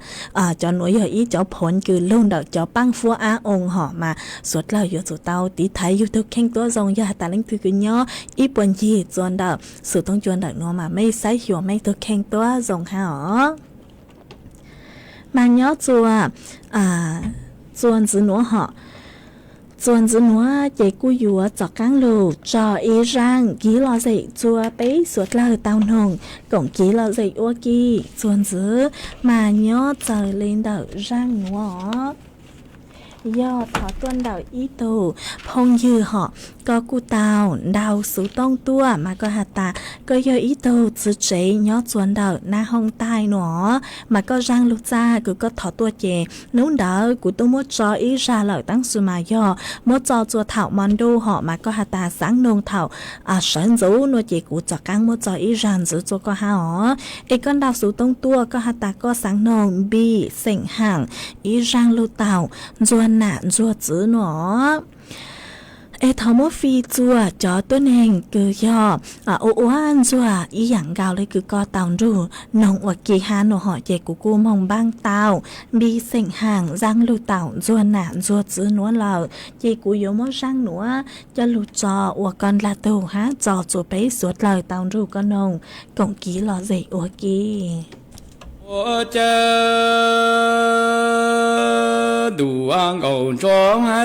จอหน่วยอยู่อีจอผลคือลุ่งดอกจอปังฟัวองค์หอมาสวดเราอยู่ตัวเตาตีไทยอยู่ตัวเข่งตัวทรงยาตาเล่งคือเนาะอีปนจีจวนดอกสุดต้องจวนดอกนัวมาไม่ใส่หัวไม่ตัวเข่งตัวทรงฮะอ๋อมาเนาะจัวจวนจื้อหนัวเหาะจวนจื้อหนัวเจกูอยู่จอกกังลูจอเอรังกีลอใส่จัวไปสวดเลยเตาหนงก่งกีลอใส่อัวกีจวนจื้อมาเนาะเจอเล่นเดารังหนัวยอดถอต้นดาวอีตูพงยือเหาะก็กูเตาดาวสูต้องตัวมาก็หัตตาก็ยออีตูจื้อเจยอดจวนดาวหน้าห้องใต้หนอมาก็รังลูกจ้าก็ถอตัวเจนู้นดาวกูต้องมัวจออีราเหล่าตั้งสุมายอมัวจอจัวเถามันดูเหาะมาก็หัตตาสังนงเถาเฉินจูนัวเจกูจักกังมัวจออีรันจื้อจัวก็หาอ๋อเอก้อนดาวสูต้องตัวก็หัตตาก็สังนงบีเส็งห่างอีรังลูกเต่าจวนหนาจัวจื้อหนอทอมฟีจัวจอตัวเองคือยอโออ้วนจัวอีหยังกาวเลยคือก็เตารูนองอวกีฮาโนหอเจกูกูมองบ้างเตาบีเส็งห่างรังลูเตาจวนหนาจวจื้อนัวเราเจกูยมรังหนัวจะลูจออวกอนลาตูฮะจอจัวไปสวดเลยเตารูก็นองกงกีหล่อเจอวกี我这杜安高中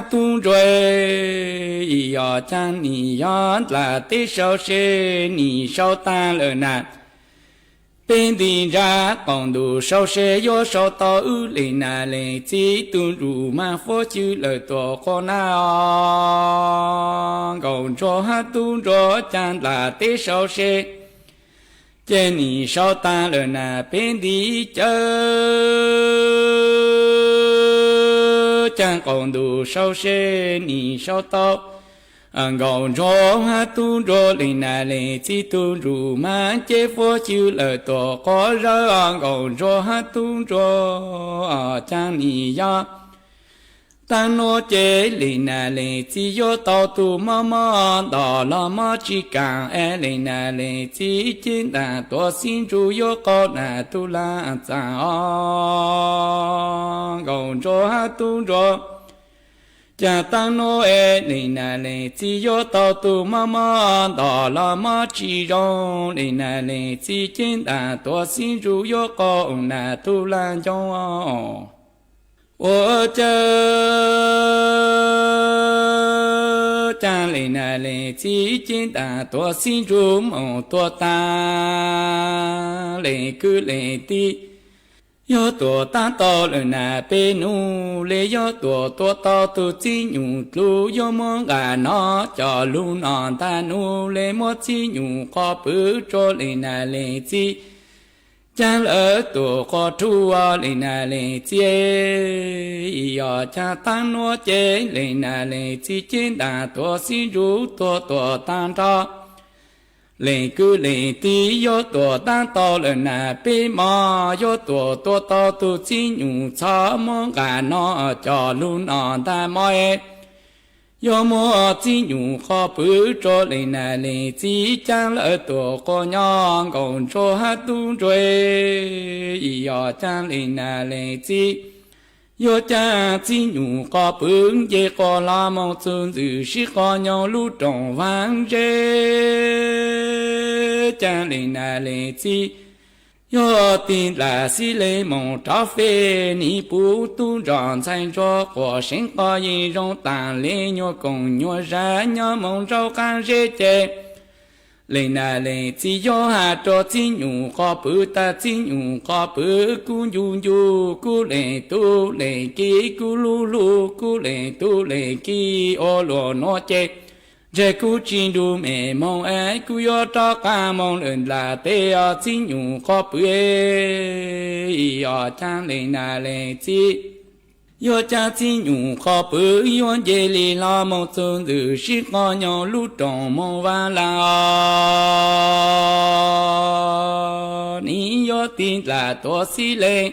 东追，要将你要来的小事，你少担了难。bên đi ra còn đủ sau xe yo sau to ư lên na lên chỉ tu rủ mà phô chữ lời tổ con nào còn cho hát tu cho chan là tế sau xe trên đi sau ta lời na bên đi chơi chẳng còn đủ sau xe đi sau to gầu cho hát tu cho lên na lên chỉ tu rủ mà chế phô chữ lời tổ có ra gầu cho hát tu cho chẳng đi ya ta nó chế lên na lên chỉ yo tao tu mà đó là mà chỉ càng lên na lên chỉ chính là tổ xin chủ yo có na tu la cha gầu cho hát tu cho cha ta nó lên na lên chỉ yo tao tu mà đó là mà chỉ rong lên na lên chỉ chính là tổ xin chủ yo có na tu la cho我这站里那里几间大多心中梦多大里个里的，要多大到了那边努力，要多到都金牛路，要么俺那叫路那大努力么金牛可不着里那里几。cha lỡ tổ có chú lên na lên chế yo cha tan nó chế lên na lên chỉ trên đà tổ xin rú tổ tan cho lên cứ lên tí yo tổ tan to lên na bê mò yo tổ to tu chỉ nhung cho mong cả nó cho luôn on ta mỏi yo mo chỉ nhung khó bự cho lên na lên chỉ chẳng lỡ tổ có nhon còn cho hát tu rồi yo chẳng lên na lên chỉ yo cha chỉ nhung khó bự ye có la mong chân dự sĩ có nhau lu trong vang rê chẳng lên na lên chỉ yo tin là si lê mong trao phê ni bù tu tròn thành cho của sinh có gì trong tàn lê nhô cùng nhô ra nhô mong trao can rê chê lê na lê chỉ yo hà cho chỉ nhung có bự ta chỉ nhung có bự cu yu cu lê tu lê ki cu lu cu lê tu lê ki ô lô nó chê giờ cú chín đu mẹ mong ai cú yo cho cả mong lần là tê ở chín nhung khó bự ở trang lên na lên chi yo cha chín nhung khó bự yo dễ li la mong xuân từ sĩ có nhau lúc trong mong va la ni yo tin là tổ sĩ lên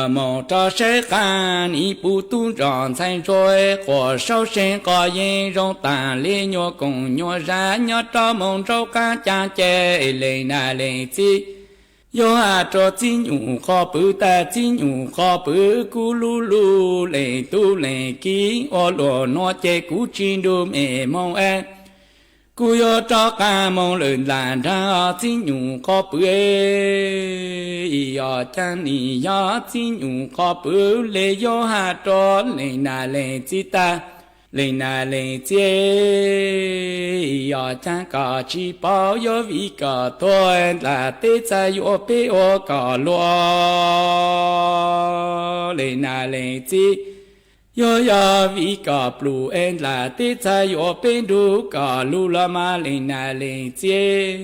mong cho sẽ can ý bù tu tròn thành rồi của sau sinh có yên trong tàn liên nhô cùng nhô ra nhô cho mong cho ca cha chê lên na lên chi yo à cho chi nhung khó bự ta chi nhung khó bự cu lu lên tu lên ký ô lô nó chê cú chín đu mẹ mong em cú yo cho ca mong lần làn ra chi nhung khó bự yo chan ni yo chi nhung khó bự lê yo ha cho lên na lên chi ta lên na lên chê yo chan cả chi bao yo vì cả thôi là tê cha yo bê ô cả lo lên na lên chi yo vì cả blue en là tê cha yo bên du cả lu la ma lên na lên chê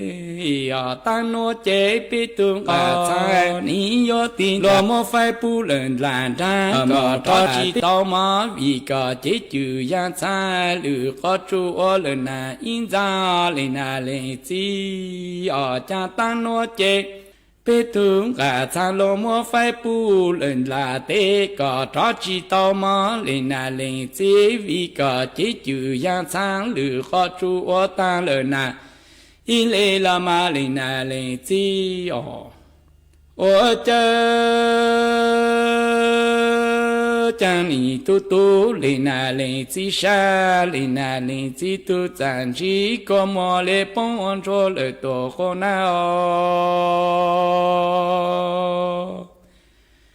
yo tăng nó chê bê tung cả cha ni yo tin lo mo phải bu lên làn ra cả cho chỉ tao mà vì cả chế chữ yang cha lử có chú ô lên na in ra lên na lên chi yo cha tăng nó chê bê thương cả cha lô mô phải bù lên là tê cả cho chỉ tao mà lên na lên chế vì cả chế chữ yang sang lử khó chú ô ta lên na in lê la ma lên na lên chế ô chẳng ni tu lên na lên chế sa lên na lên chế tu chẳng chỉ có mò lê bông cho lời tổ khó nào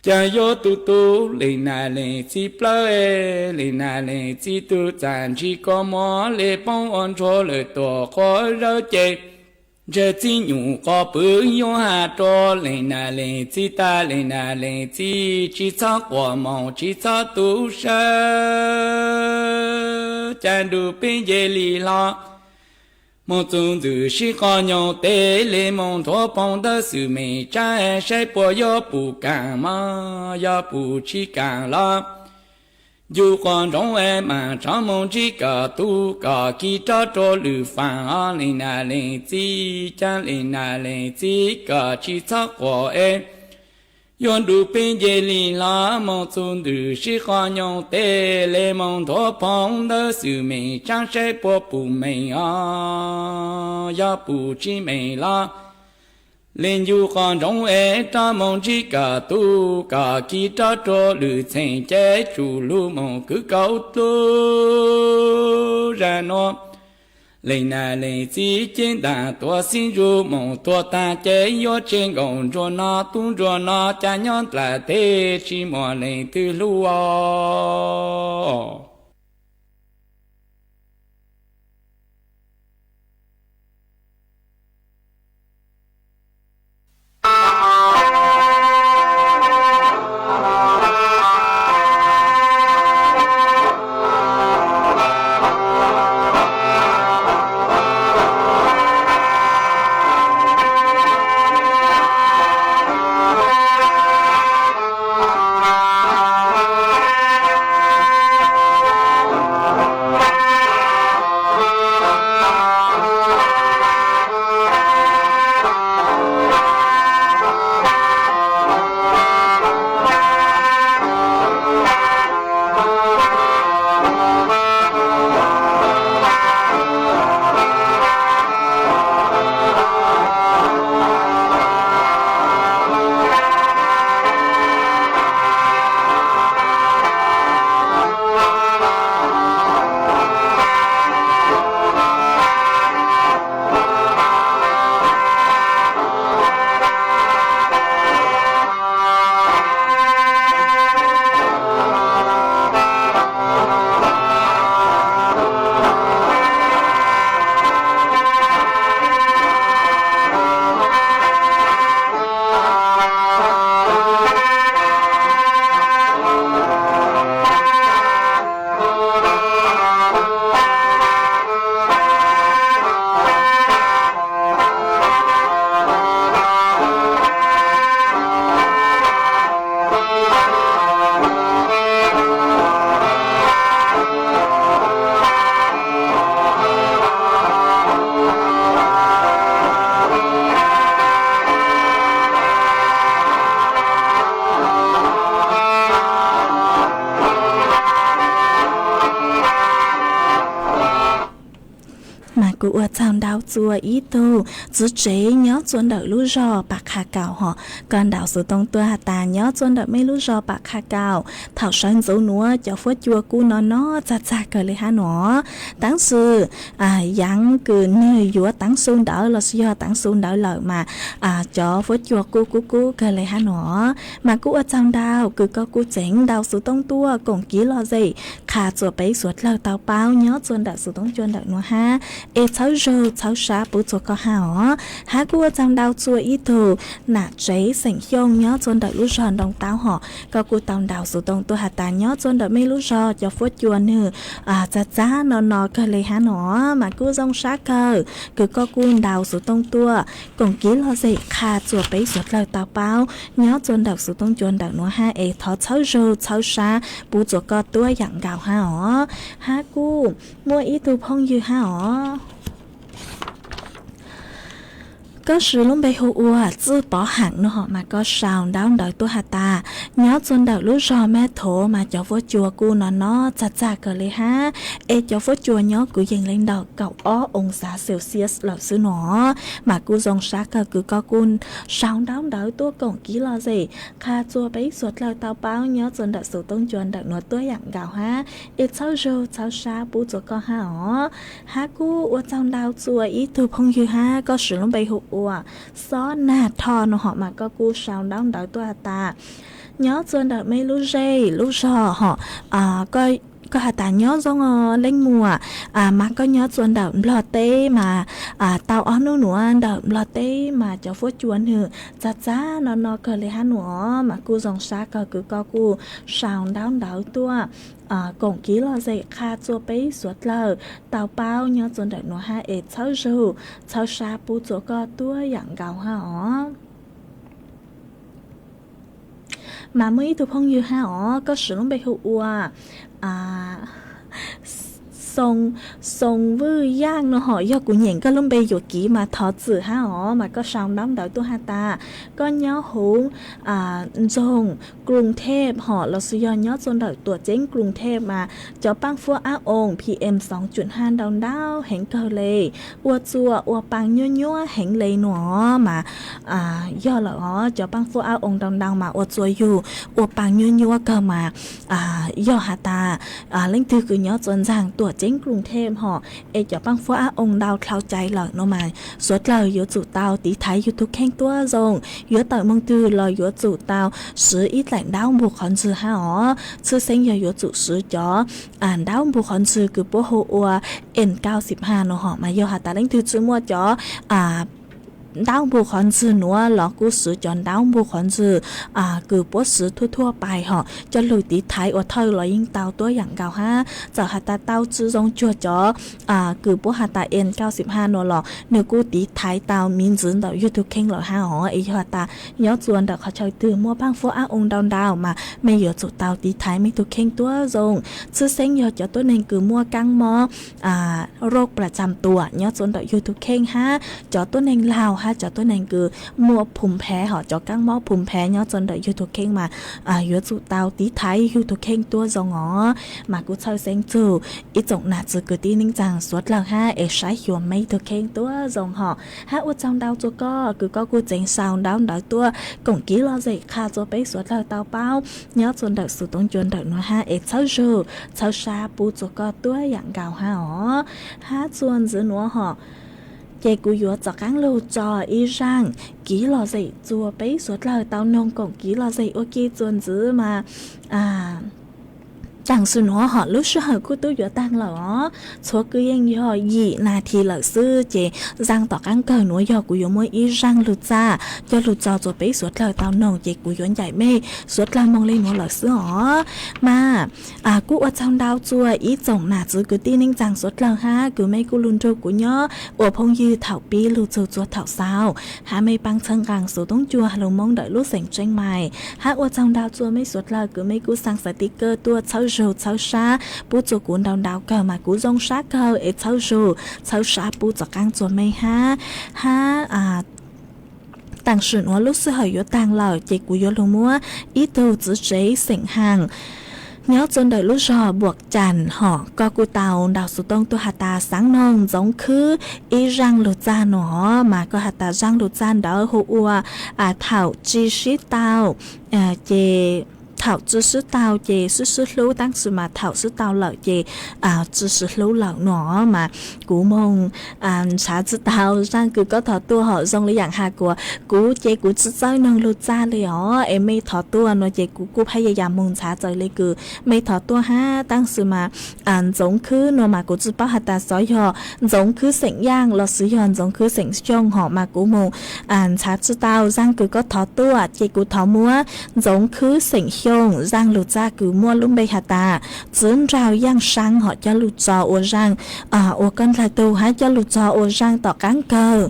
cha yo tu lên na lên chế plei lên na lên chế tu chẳng chỉ có mò lê bông cho lời tổ khó rau chê giờ chỉ nhủ có bự yo hà cho lên na lên chỉ ta lên na lên chỉ cho quả mong chỉ cho tu sơ chẳng đủ bên dễ lì lo một种子是高鸟带来梦托邦的是美战谁不要不干嘛要不去干了有观众爱满长梦这个都个记着着绿饭啊零那零几将零那零几个去操过哎用路边界里拉梦中的是高鸟带来梦托邦的是美战谁不美啊要不去美了lên du con trong ấy ta mong chỉ cả tu cả khi ta cho lử thành chế chủ lu mong cứ cầu tu ra nó lên na lên chỉ trên đà tua xin ru mong tua ta chế yo trên gồng cho nó tung cho nó cha nhon là thế chỉ mò lên từ lu cụ ở trong đảo chùa ý tu chú chế nhớ chuồn đợi lũ rò bạc hà cào họ còn đảo sự tông tua hà tà nhớ chuồn đợi mấy lũ rò bạc hà cào thảo sơn dấu núa cho phốt chùa cu nó cha cờ lấy hà nó táng sư dáng cứ nơi dúa táng xuân đỡ là do táng xuân đỡ lợi mà cho phốt chùa cu cờ lấy hà nó mà cụ ở trong đảo cứ có cụ chỉnh đảo sự tông tua cùng ký lo gì khả chùa bấy suốt lời tàu bao nhớ chuồn đợi sự tông chuồn đợi nó ha cháu rô cháu xá bố chùa có hảo há cua trong đào chùa ý thù nạ cháy sảnh hiông nhớ chôn đợi lũ ròn đồng táo họ có cụ tàu đào sử tông tôi hà tà nhớ chôn đợi mấy lũ rò cho phốt chùa nư cha nó cơ lấy há nó mà cụ dông xá cơ cứ có cụ đào sử tông tua cùng ký lo gì khá chùa bấy suốt lời tàu bao nhớ chôn đợi sử tông chuồn đợi nó ha thó cháu rô cháu xá bố chùa có tua dặn gạo há cụ mua ý thù phong dư hả có sự lúc bây hồ ua chứ bỏ hẳn nó họ mà có sao đau đợi tôi hà ta nhớ xuân đợi lúc rò mẹ thổ mà cho vô chùa cu nó cha cờ lấy ha cho vô chùa nhớ cứ dành lên đầu cậu ông xã Celsius lợn xứ nó mà cu dòng sát cờ cứ có cu sao đau đợi tôi còn ký lo gì kha chùa bấy suốt lời tao báo nhớ xuân đợi sự tông chuồn đợi nó tôi dặn gạo ha cháu rô cháu xa bố chùa con ha cu ua trong đau chùa ý thu phong dư ha có sự lúc bây hồ xó nà thò nó họ mà có cu sao đau đợi tôi ta nhớ xuân đợi mấy lũ rô họ coi có hạt tà nhớ giống lên mùa mà có nhớ chuẩn đợt lò tê mà tao ó nữa đợt lò tê mà cho phố chuồn hừ cha nó cờ lấy hát nữa mà cu dòng xa cờ cứ co cu sào đau tua cổng ký lo dậy kha chua bấy suốt lờ tàu bao nhớ chuẩn đợt nó ha ế cháu rù cháu xa bu chỗ co tua dạng gạo ha mà mới tụ phong như ha có sử dụng bê hụ song với giang nó hỏi do của nhện có lông bê dụ kỹ mà thọ chữ ha mà có sòng đóng đợi tu ha ta có nhớ hú dòngกรุงเทพhọ là sử dụng nhớ dòng đợi tuổi chính กรุงเทพ mà cho băng phua á ồn PM 2.5 đào đau hẹn cơ lệ ua chua ua băng nhua hẹn lệ nó mà do là cho băng phua á ồn đào mà ua chua dù ua băng nhua cơ mà do ha ta lên từ cứ nhớ dòng rằng tuổi chính กรุงเทพ họ cho băng phua á ồn đào thao chạy lợi nó mà suốt lời yếu chủ tao tí thái YouTube khen tua rồng yếu tao mong tư lời yếu chủ tao sử ít lãnh đạo buộc hòn sư ha sư sinh giờ yếu chủ sử cho đáo buộc hòn sư cứ bố hộ N95 nó họ mà do hạt ta đánh thư sư mua cho đau buộc hòn sư nữa lọ cú sử chọn đau buộc hòn sư cứ bố sử thua bài họ cho lùi tí thái ở thơi là yên tàu tối dạng cao ha giờ hạt ta tao chứ giống chua cho cứ bố hạt ta N95 nó lọ nếu cú tí thái tao miễn dưỡng đạo YouTube kênh lọ ha họ ấy hạt ta nhớ chuồn đạo họ chơi từ mua băng phố á ông đào mà mấy giờ tụ tao tí thái mấy tụ kênh tua dùng chứ sinh giờ cho tôi nên cứ mua căng mò rốt ประจำตัวnhớ chuồn đạo YouTube kênh ha cho tôi nên lao ha cho tôi nên cứ mua phùm phé họ cho các món phùm phé nhớ chân đợi YouTube kênh mà yếu tụ tao tí thái YouTube kênh tua dòng ngó mà cũng chơi sáng chủ ít trọng nạt từ cứ tí ninh rằng suốt lần ha để sai hiểu mấy YouTube kênh tua dòng họ ha ở trong đau cho có cứ có cô chỉnh sao đau tua cổng ký lo dậy kha cho bé suốt lần tao bao nhớ chân đợi sự tông chuẩn đợi nó ha để chơi rù chơi xa bu cho có tua dạng gạo ha chuồn giữa nó họ chạy cú yếu cho cán lô cho y rằng ký lò dậy chùa bấy suốt lời tao nông cổng ký lò dậy ok chuồn giữ mà chẳng sự nó họ lúc sau họ cứ tôi tăng lỏ số cứ yên do gì là thì lợi sư chị rằng tỏ cán cờ nó do của yếu mới y rằng lụt ra cho lụt cho rồi bấy suốt lời tao nông chị của yếu chạy mê suốt lời mong lên nó lợi sư họ mà cú ở trong đau chua ý tổng là chứ cứ tin ninh rằng suốt lời ha cứ mấy cú luôn trâu của nhớ ở phong dư thảo pi lụt chua thảo sao ha mấy băng chân càng số tông chua hà lồng mong đợi lúc sành tranh mày ha ở trong đau chua mấy suốt lời cứ mấy cú sang sticker tua cháu rồi cháu xa bố cho cuốn đào cờ mà cú rong sát cờ ấy cháu rồi cháu xa bố cho căng cho mày ha tăng sự nó lúc xưa hơi tăng lời chị của yo luôn mua ít đồ chữ chế sỉnh hàng nhớ chân đời lúc giờ buộc chàn họ có cô tàu đào số tông tôi hạt ta sáng non giống khứ y răng lụt ra nó mà có hạt ta răng lụt ra đó hô ua thảo chi sĩ tàu chị thảo chữ sư tao chị sư lú tăng sự mà thảo sư tao lợi chị chữ sư lú lợi nó mà cú mong xã chữ tao sang cứ có thọ tua họ dòng lý dạng hà của cú chị cú chữ chơi nâng lụt ra li ó em mê thọ tua nó chị cú hay giảm mong xã chơi li cứ mê thọ tua ha tăng sự mà giống khứ nó mà cú chữ bao hạt ta sói họ giống khứ sỉnh giang là sử dụng giống khứ sỉnh trong họ mà cú mong xã chữ tao sang cứ có thọ tua chị cú thọ múa giống khứ sỉnh giang lụt ra cứ mua lúc bây hạt ta dưỡng rào giang sang họ cho lụt trò ô răng ô con là tù hãy cho lụt trò ô răng tỏ cán cờ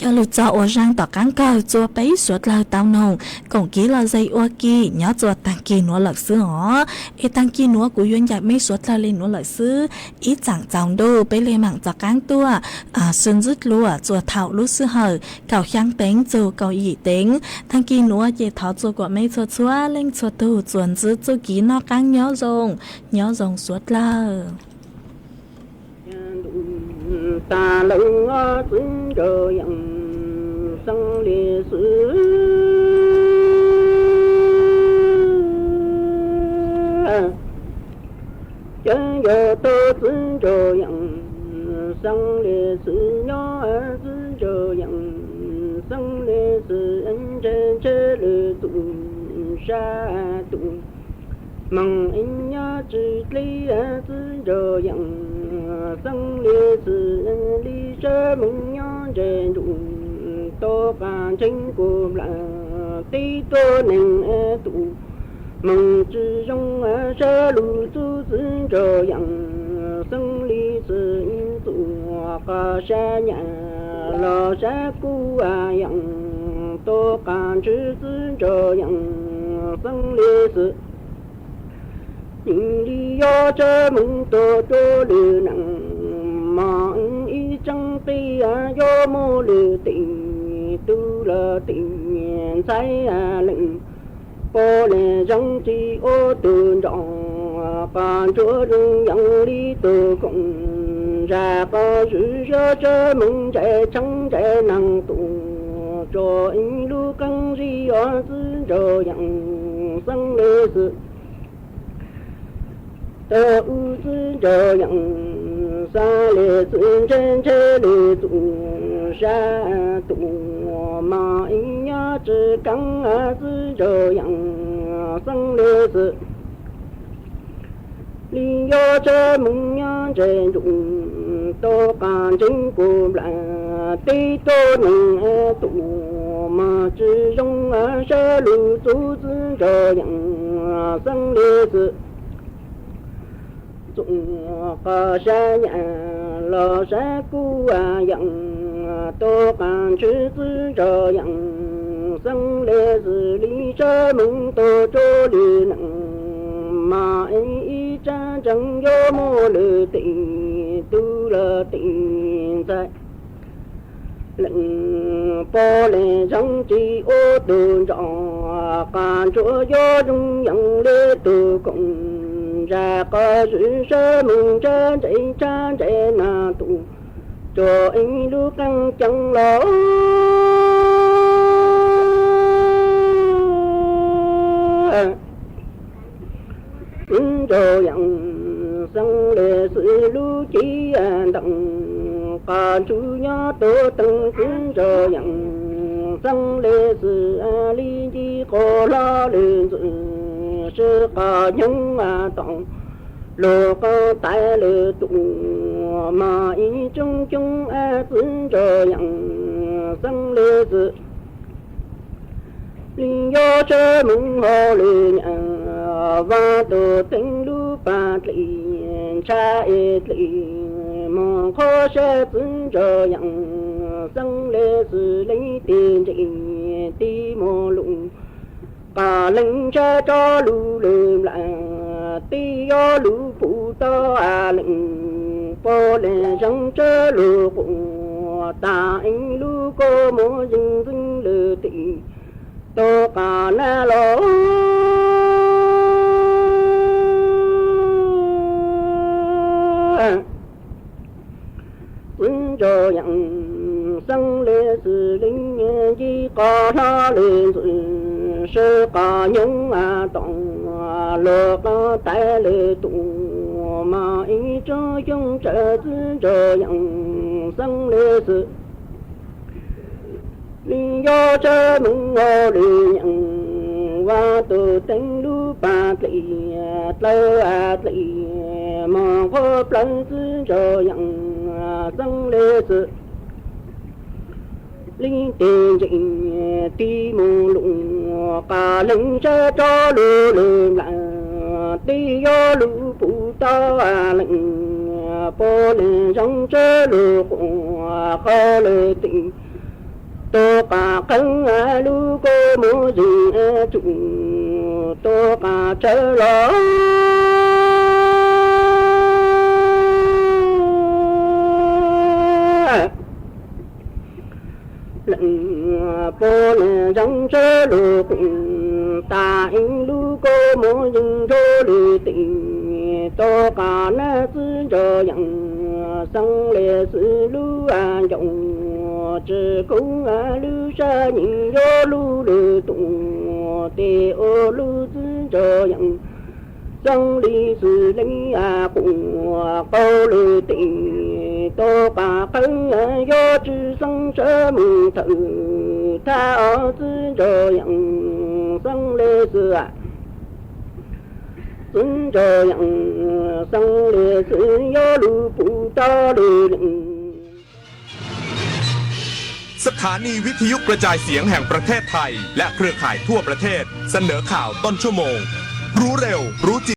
cho lụt cho ô răng tỏ cán cờ chua bấy suốt lời tao nồng cổng ký là dây ô kỳ nhớ chua tăng kỳ nó lợi sư hó ý tăng kỳ nó của duyên dạy mấy suốt lời lên nó lợi sư ý chẳng chồng đô bấy lê mạng tỏ cán tua xuân dứt lúa chua thảo lúc sư hờ cầu kháng tính chua cầu ý tính tăng kỳ nó dễ thọ chua của mấy chua chua lên chua tù chuồn dứt chua ký nó cán nhớ rồng suốt lời ta lưng xuống trời sân lìa xứ chân giờ tôi xuống trời sân lìa xứ nhỏ xuống trời sân lìa xứ anh trên chế lìa tụ xa tụ 梦因呀之类啊自着样，生烈自然里这梦呀这种，多干真过来，得多能度。梦之中啊，杀戮组织这样，生理是因素和山呀，老山谷啊样，多干之子这样，生理是。心里要这梦多多的能，忙一张被啊要么了定，读了定才啊能。波兰上的我都长，把这种样里都空，然后日热这梦在长在能多，这一路更是要是这样，生的是。的屋子这样，山里村镇这里多山多，马一呀只刚啊是这样，生的是。你要这梦呀这种，多干真过来，得多能多嘛之中啊，山路组织这样，生的是。中华山呀，老山谷啊样，多干吃子这样，生来是里这梦多着里能，马一战争要么了定，都了定在。冷波兰上的我都长，干着要中央的都公。然后是什么站在那度，这一路刚讲了，这样生来是路几等，干出呀多等是这样，生来是里的过老人子。是个用啊当，路个带了多，马一种种啊是这样，生来是。你要这梦好了呀，挖到登路把里差一里，梦好些是这样，生来是里的人的马路。把人家找路人来，得要路不到啊人，波兰上这路过，大一路过么人人了的，都把那路。这样生来是零年的高大人子，是个用啊当啊，罗个带来多嘛一这用这子这样生来是。你要这梦我的样，我都登路把里走啊里，忙活不是这样。生来是林地人的梦路，把人家找路人来，得要路不到啊人，波兰上这路花好了的，多把根啊路过么人住，多把这路。波兰上这路大英路过么人着里的，多把那是这样，生来是路啊用，只供啊路上人要路了多，的我路是这样。生理是你啊过高了的，多把本人要知生这木头，他儿子这样生来是啊，尊着样，上来是要路不到的人。 สถานีวิทยุกระจายเสียงแห่งประเทศไทยและเครือข่ายทั่วประเทศเสนอข่าวต้นชั่วโมง รู้เร็วรู้จริง